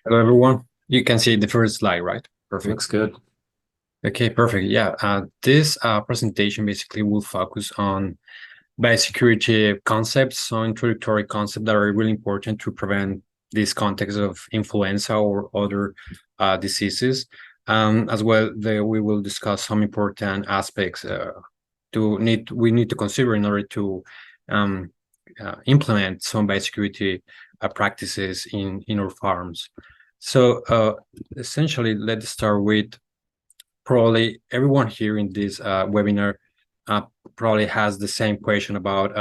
Hello, everyone. You can see the first slide, right? Perfect. Looks good. Okay, perfect. Yeah, this presentation basically will focus on biosecurity concepts, so introductory concepts that are really important to prevent this context of influenza or other diseases. As well, we will discuss some important aspects we need to consider in order to um, implement some biosecurity practices in our farms. So essentially, let's start with probably everyone here in this webinar probably has the same question about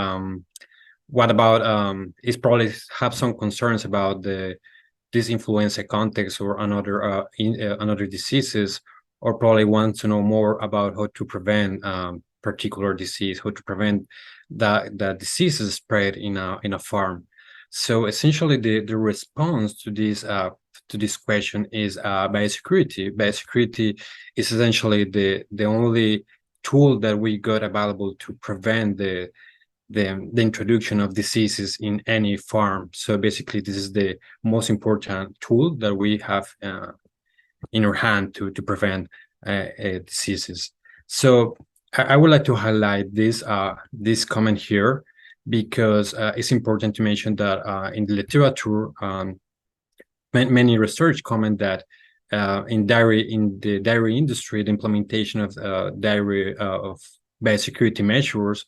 what about is probably have some concerns about this influenza context or another diseases, or probably want to know more about how to prevent particular disease, how to prevent the diseases spread in a farm. So essentially, the response to this question is biosecurity. Biosecurity is essentially the only tool that we got available to prevent the introduction of diseases in any farm. So basically, this is the most important tool that we have in our hand to prevent diseases. So I would like to highlight this comment here because it's important to mention that in the literature, many research comment that in the dairy industry, the implementation of dairy of biosecurity measures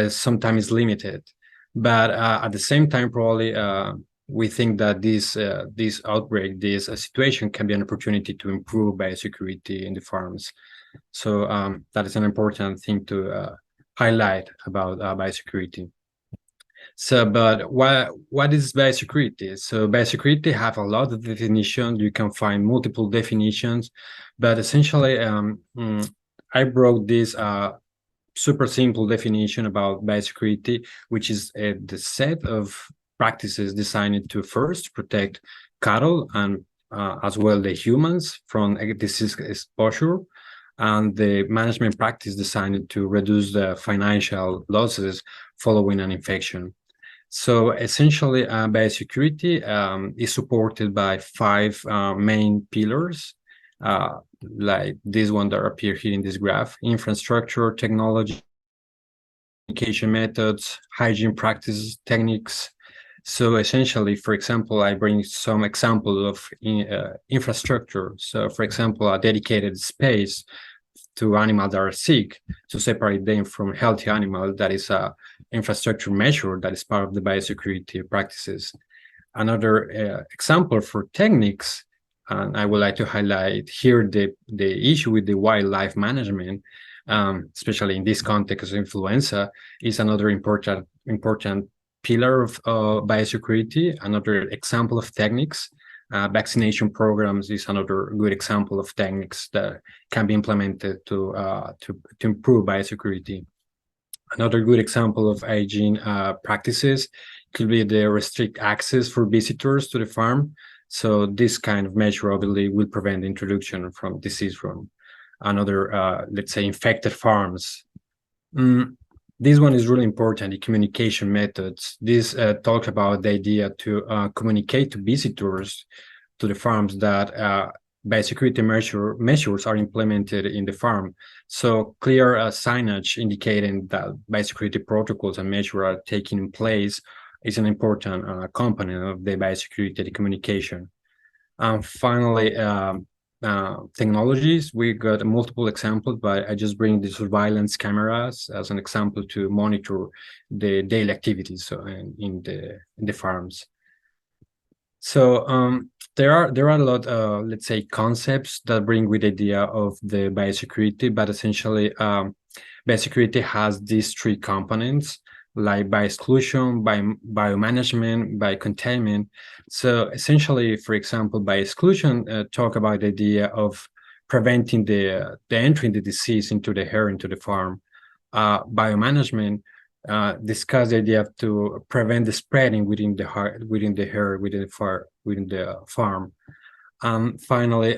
sometimes limited. But at the same time, probably we think that this outbreak, this situation can be an opportunity to improve biosecurity in the farms. So that is an important thing to highlight about biosecurity. So, but what is biosecurity? So biosecurity have a lot of definitions. You can find multiple definitions, but essentially, I brought this super simple definition about biosecurity, which is the set of practices designed to first protect cattle and as well the humans from disease exposure, and the management practice designed to reduce the financial losses following an infection. So essentially, biosecurity is supported by five main pillars, like this one that appear here in this graph: infrastructure, technology, communication methods, hygiene practices, techniques. So essentially, for example, I bring some example of infrastructure. So for example, a dedicated space to animals that are sick to separate them from healthy animals. That is a infrastructure measure that is part of the biosecurity practices. Another example for techniques, and I would like to highlight here the issue with the wildlife management, especially in this context of influenza, is another important pillar of biosecurity. Another example of techniques. Vaccination programs is another good example of techniques that can be implemented to improve biosecurity. Another good example of hygiene practices could be the restrict access for visitors to the farm. So this kind of measure obviously will prevent the introduction from disease from another, let's say, infected farms. This one is really important, the communication methods. This talks about the idea to communicate to visitors to the farms that biosecurity measures are implemented in the farm. So clear signage indicating that biosecurity protocols and measures are taking place is an important component of the biosecurity communication. Finally, technologies, we got multiple examples, but I just bring the surveillance cameras as an example to monitor the daily activities in the farms. So there are a lot of, let's say, concepts that bring with the idea of the biosecurity, but essentially biosecurity has these three components, like by exclusion, by biomanagement, by containment. So essentially, for example, by exclusion, talk about the idea of preventing the entry of the disease into the herd, into the farm. Biomanagement discuss the idea to prevent the spreading within the herd, within the farm. Finally,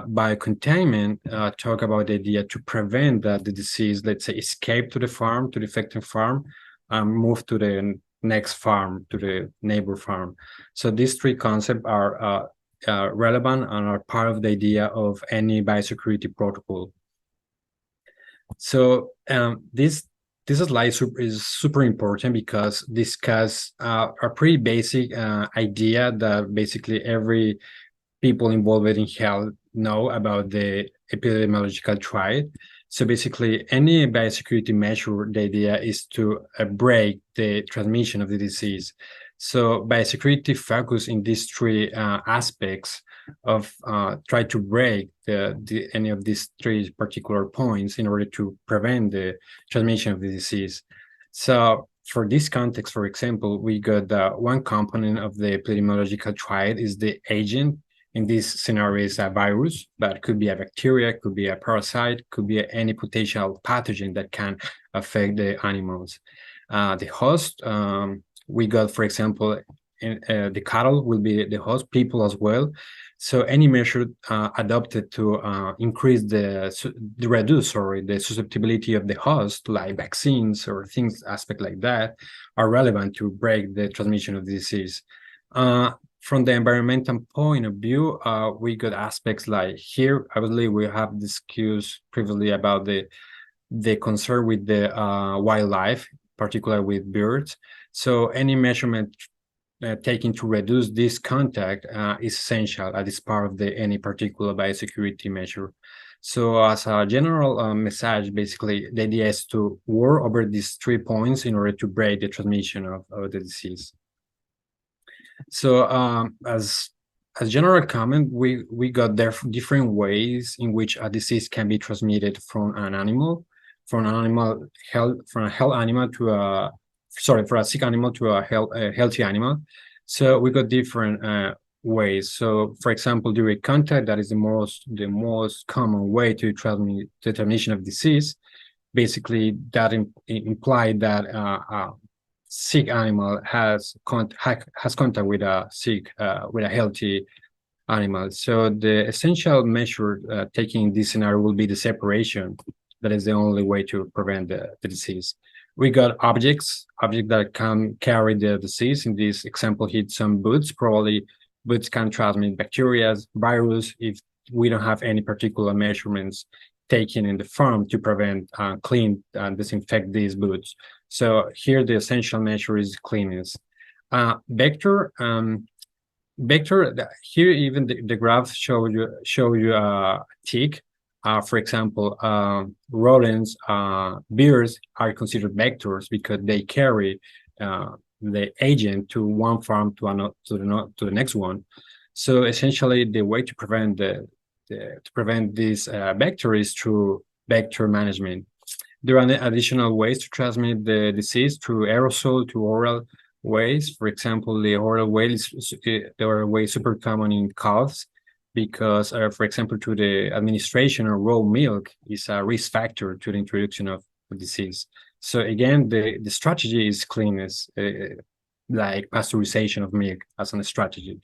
by containment, talk about the idea to prevent that the disease, let's say, escape to the farm, to the affected farm, move to the next farm, to the neighbor farm. So these three concepts are relevant and are part of the idea of any biosecurity protocol. So this slide is super important because discuss a pretty basic idea that basically every people involved in health know about the epidemiological triad. So basically, any biosecurity measure, the idea is to break the transmission of the disease. So biosecurity focus in these three aspects of try to break any of these three particular points in order to prevent the transmission of the disease. So for this context, for example, we got one component of the epidemiological triad is the agent. In this scenario is a virus, but could be a bacteria, could be a parasite, could be any potential pathogen that can affect the animals. The host, we got, for example, the cattle will be the host, people as well. So any measure adopted to increase reduce the susceptibility of the host, like vaccines or things aspect like that, are relevant to break the transmission of the disease. From the environmental point of view, we got aspects like here, I believe we have discussed previously about the concern with the wildlife, particularly with birds. So any measurement taken to reduce this contact is essential as part of any particular biosecurity measure. So as a general message, basically, the idea is to work over these 3 points in order to break the transmission of the disease. So as general comment, we got there different ways in which a disease can be transmitted from a health animal to a for a sick animal to a healthy animal. So we got different ways. So for example, direct contact, that is the most common way to transmit the transmission of disease. Basically, that implied that sick animal has contact with a healthy animal. So the essential measure taken in this scenario will be the separation. That is the only way to prevent the disease. We got objects that can carry the disease. In this example, here, some boots. Probably boots can transmit bacteria, virus, if we don't have any particular measurements taken in the farm to prevent, clean and disinfect these boots. So here the essential measure is cleanliness. Vector, here even the graph show you a tick. For example, rodents, bears are considered vectors because they carry the agent to one farm to the next one. So essentially, the way to prevent this vector is through vector management. There are additional ways to transmit the disease through aerosol, to oral ways. For example, the oral way is super common in calves because, for example, to the administration of raw milk is a risk factor to the introduction of the disease. So again, the strategy is cleanness, like pasteurization of milk as a strategy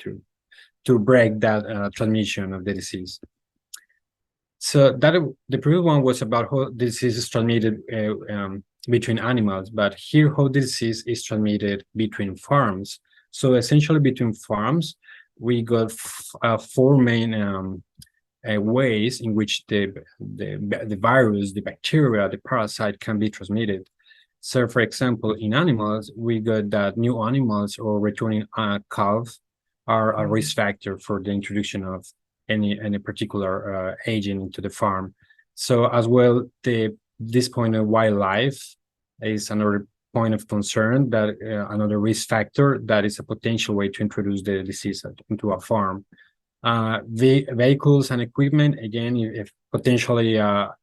to break that transmission of the disease. So the previous one was about how disease is transmitted between animals, but here how disease is transmitted between farms. So essentially between farms, we got 4 main ways in which the virus, the bacteria, the parasite can be transmitted. So for example, in animals, we got that new animals or returning calves are a risk factor for the introduction of any particular agent into the farm. So as well, this point of wildlife is another point of concern, that another risk factor that is a potential way to introduce the disease into a farm. Vehicles and equipment, again, if potentially a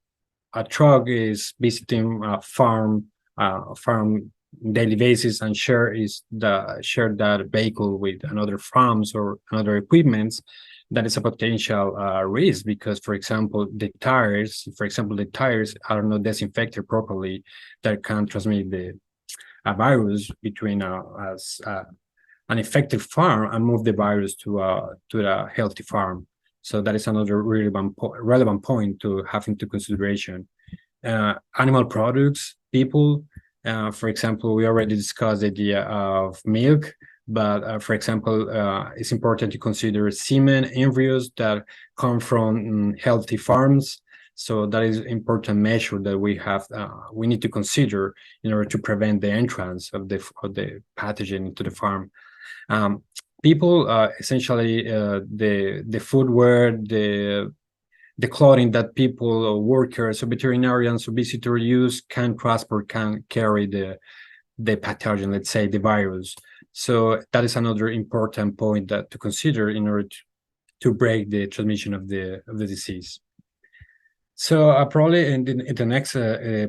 truck is visiting a farm daily basis and share that vehicle with another farms or another equipments, that is a potential risk because, for example, the tires are not disinfected properly, that can transmit a virus between an infected farm and move the virus to a healthy farm. So that is another relevant point to have into consideration. Animal products, people, for example, we already discussed the idea of milk, But for example, it's important to consider semen embryos that come from healthy farms. So that is an important measure that we need to consider in order to prevent the entrance of the pathogen into the farm. Um, People essentially the footwear, the clothing that people, workers, or veterinarians or visitors use can transport, can carry the pathogen, let's say the virus. So that is another important point that to consider in order to break the transmission of the disease. So probably in the next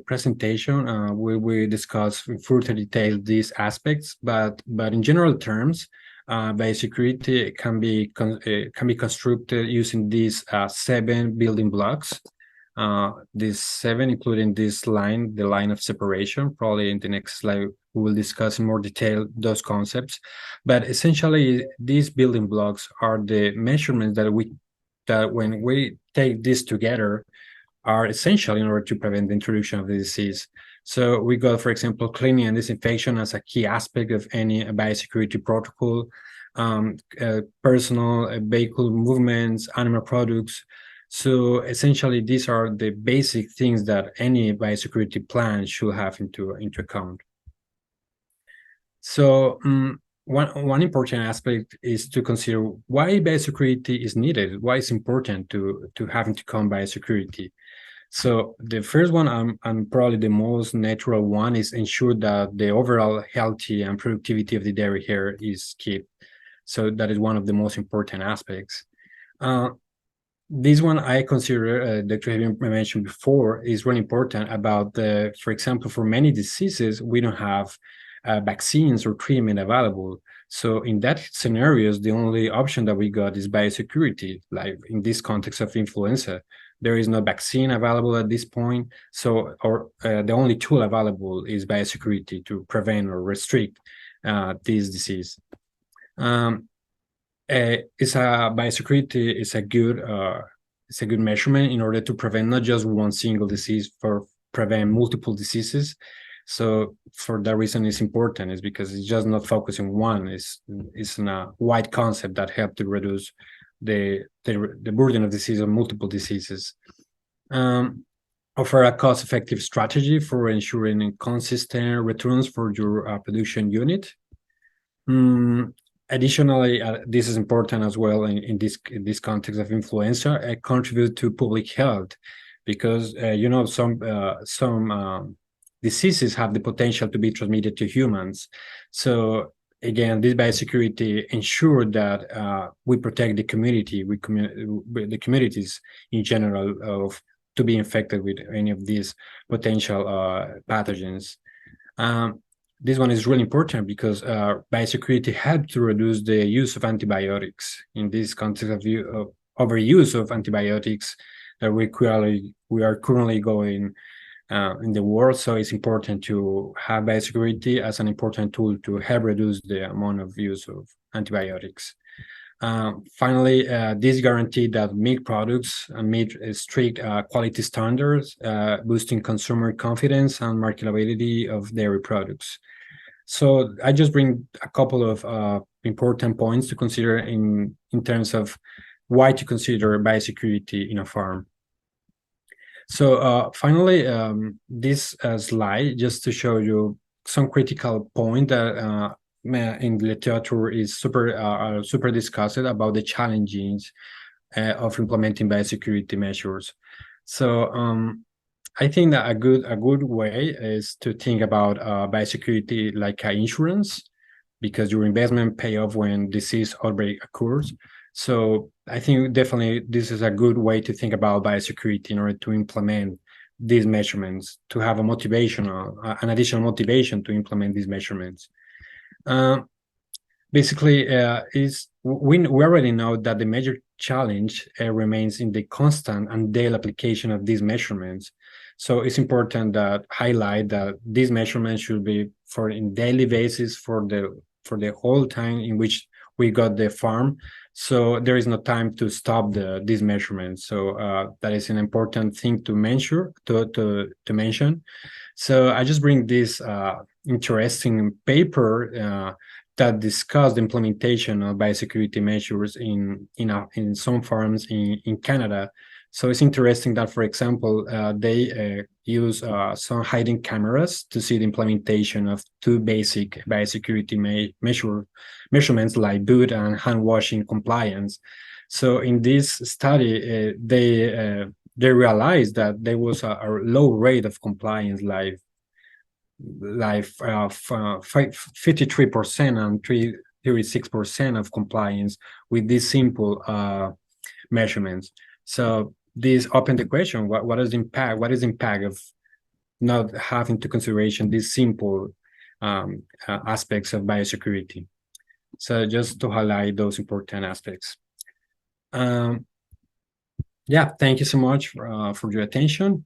presentation, we discuss in further detail these aspects, but in general terms, biosecurity can be constructed using these 7 building blocks. These 7, including this line, the line of separation. Probably in the next slide, we will discuss in more detail those concepts. But essentially, these building blocks are the measurements that when we take this together, are essential in order to prevent the introduction of the disease. So we got, for example, cleaning and disinfection as a key aspect of any biosecurity protocol, personal vehicle movements, animal products. So essentially, these are the basic things that any biosecurity plan should have into account. So one important aspect is to consider why biosecurity is needed, why it's important to have into account biosecurity. So the first one, and probably the most natural one, is ensure that the overall healthy and productivity of the dairy herd is kept. So that is one of the most important aspects. This one I consider, Dr. Javier mentioned before, is really important about for example, for many diseases, we don't have vaccines or treatment available. So in that scenarios, the only option that we got is biosecurity, like in this context of influenza. There is no vaccine available at this point. So the only tool available is biosecurity to prevent or restrict this disease. Biosecurity is a good measurement in order to prevent not just one single disease, for prevent multiple diseases. So for that reason, it's important, is because it's just not focusing one. It's a wide concept that helps to reduce the burden of disease on multiple diseases. Offer a cost-effective strategy for ensuring consistent returns for your production unit. Additionally, this is important as well in this context of influenza, contribute to public health, because some diseases have the potential to be transmitted to humans. So again, this biosecurity ensure that we protect the community, the communities in general to be infected with any of these potential pathogens. This one is really important because biosecurity helps to reduce the use of antibiotics. In this context of overuse of antibiotics that we are currently going in the world, so it's important to have biosecurity as an important tool to help reduce the amount of use of antibiotics. Finally, this guarantee that milk products meet strict quality standards, boosting consumer confidence and marketability of dairy products. So I just bring a couple of important points to consider in terms of why to consider biosecurity in a farm. So finally, this slide, just to show you some critical point that in the literature is super discussed about the challenges of implementing biosecurity measures. So I think that a good way is to think about biosecurity like insurance, because your investment pay off when disease outbreak occurs. So I think definitely this is a good way to think about biosecurity in order to implement these measurements, to have an additional motivation to implement these measurements. Basically, we already know that the major challenge remains in the constant and daily application of these measurements. So it's important that highlight that these measurements should be in daily basis for the whole time in which we got the farm. So there is no time to stop these measurements. So that is an important thing to mention. So I just bring this interesting paper that discussed the implementation of biosecurity measures in some farms in Canada. So it's interesting that, for example, they use some hiding cameras to see the implementation of two basic biosecurity measurements like boot and hand washing compliance. So in this study, they realized that there was a low rate of compliance, like 53% and 36% of compliance with these simple measurements. So this opened the question: what is the impact? What is the impact of not having to consideration these simple aspects of biosecurity? So just to highlight those important aspects. Yeah, thank you so much for your attention.